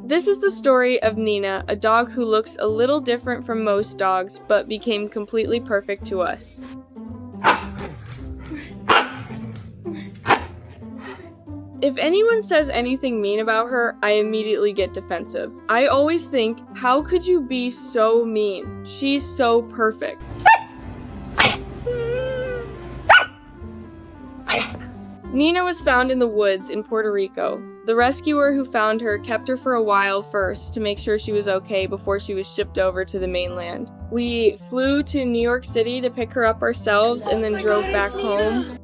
This is the story of Nenah, a dog who looks a little different from most dogs, but became completely perfect to us. If anyone says anything mean about her, I immediately get defensive. I always think, how could you be so mean? She's so perfect. Nenah was found in the woods in Puerto Rico. The rescuer who found her kept her for a while first to make sure she was okay before she was shipped over to the mainland. We flew to New York City to pick her up ourselves and then drove back home.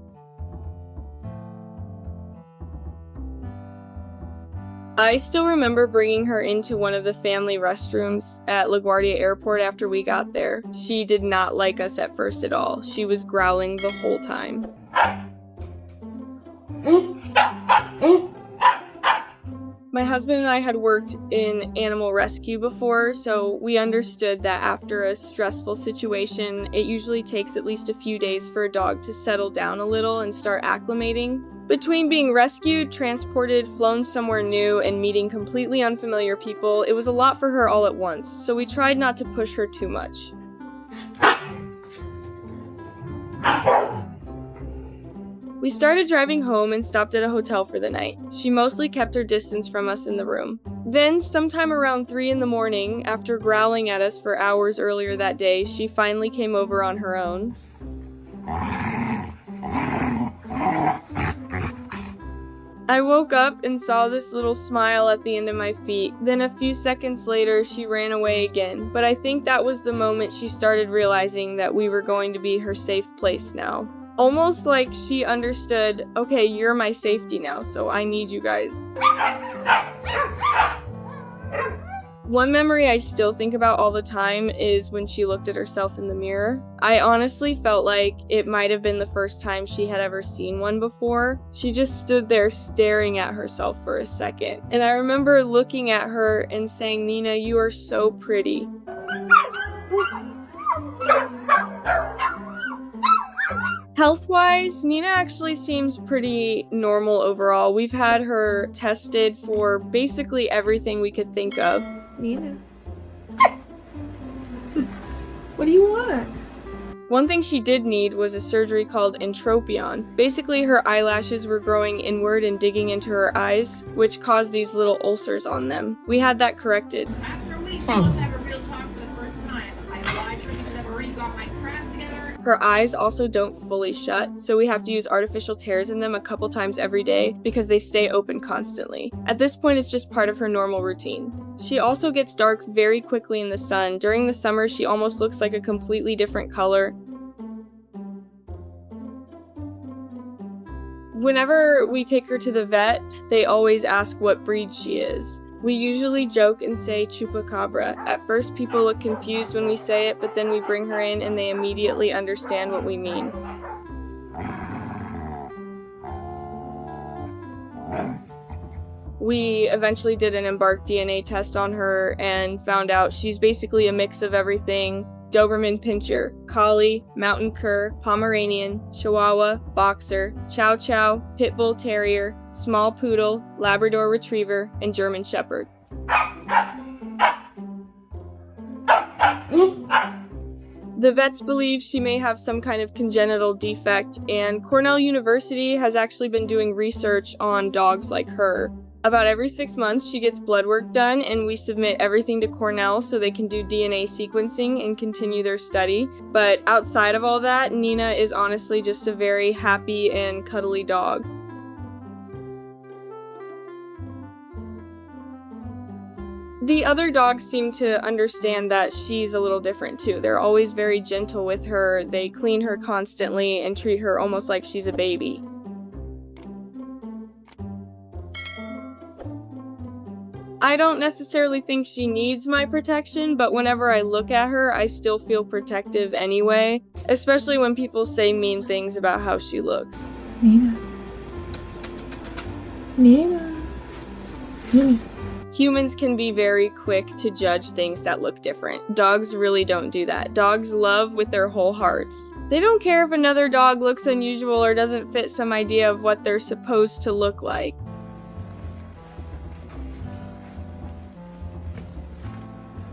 I still remember bringing her into one of the family restrooms at LaGuardia Airport after we got there. She did not like us at first at all. She was growling the whole time. My husband and I had worked in animal rescue before, so we understood that after a stressful situation, it usually takes at least a few days for a dog to settle down a little and start acclimating. Between being rescued, transported, flown somewhere new, and meeting completely unfamiliar people, it was a lot for her all at once, so we tried not to push her too much. We started driving home and stopped at a hotel for the night. She mostly kept her distance from us in the room. Then, sometime around 3 in the morning, after growling at us for hours earlier that day, she finally came over on her own. I woke up and saw this little smile at the end of my feet. Then a few seconds later, she ran away again. But I think that was the moment she started realizing that we were going to be her safe place now. Almost like she understood, okay, you're my safety now, so I need you guys. One memory I still think about all the time is when she looked at herself in the mirror. I honestly felt like it might have been the first time she had ever seen one before. She just stood there staring at herself for a second. And I remember looking at her and saying, "Nenah, you are so pretty." Health-wise, Nenah actually seems pretty normal overall. We've had her tested for basically everything we could think of. Nenah. What do you want? One thing she did need was a surgery called entropion. Basically, her eyelashes were growing inward and digging into her eyes, which caused these little ulcers on them. We had that corrected. After a week, she wants to have a real talk for the first time. I lied to her because I've already got my crap together. Her eyes also don't fully shut, so we have to use artificial tears in them a couple times every day because they stay open constantly. At this point, it's just part of her normal routine. She also gets dark very quickly in the sun. During the summer, she almost looks like a completely different color. Whenever we take her to the vet, they always ask what breed she is. We usually joke and say chupacabra. At first, people look confused when we say it, but then we bring her in and they immediately understand what we mean. We eventually did an embark DNA test on her and found out she's basically a mix of everything: Doberman Pinscher, Collie, Mountain Cur, Pomeranian, Chihuahua, Boxer, Chow Chow, Pit Bull Terrier, Small Poodle, Labrador Retriever, and German Shepherd. The vets believe she may have some kind of congenital defect, and Cornell University has actually been doing research on dogs like her. About every 6 months, she gets blood work done, and we submit everything to Cornell so they can do DNA sequencing and continue their study. But outside of all that, Nenah is honestly just a very happy and cuddly dog. The other dogs seem to understand that she's a little different too. They're always very gentle with her. They clean her constantly and treat her almost like she's a baby. I don't necessarily think she needs my protection, but whenever I look at her, I still feel protective anyway, especially when people say mean things about how she looks. Nenah. Nenah. Nenah. Humans can be very quick to judge things that look different. Dogs really don't do that. Dogs love with their whole hearts. They don't care if another dog looks unusual or doesn't fit some idea of what they're supposed to look like.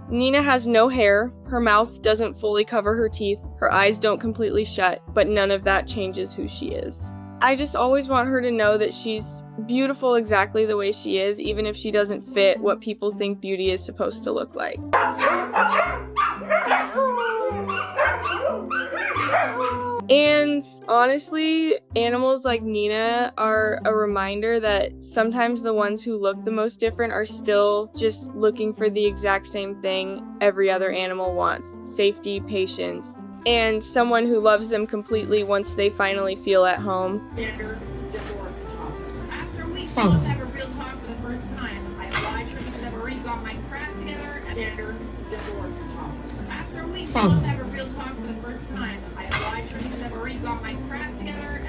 Nenah has no hair, her mouth doesn't fully cover her teeth, her eyes don't completely shut, but none of that changes who she is. I just always want her to know that she's beautiful exactly the way she is, even if she doesn't fit what people think beauty is supposed to look like. And honestly, animals like Nenah are a reminder that sometimes the ones who look the most different are still just looking for the exact same thing every other animal wants: safety, patience, and someone who loves them completely once they finally feel at home. Standard divorce talk. After we both have a real talk for the first time, I lied to her because I've already got my crap together. Standard divorce talk. After we both have a real talk for the first time, I lied to her because I've already got my crap together.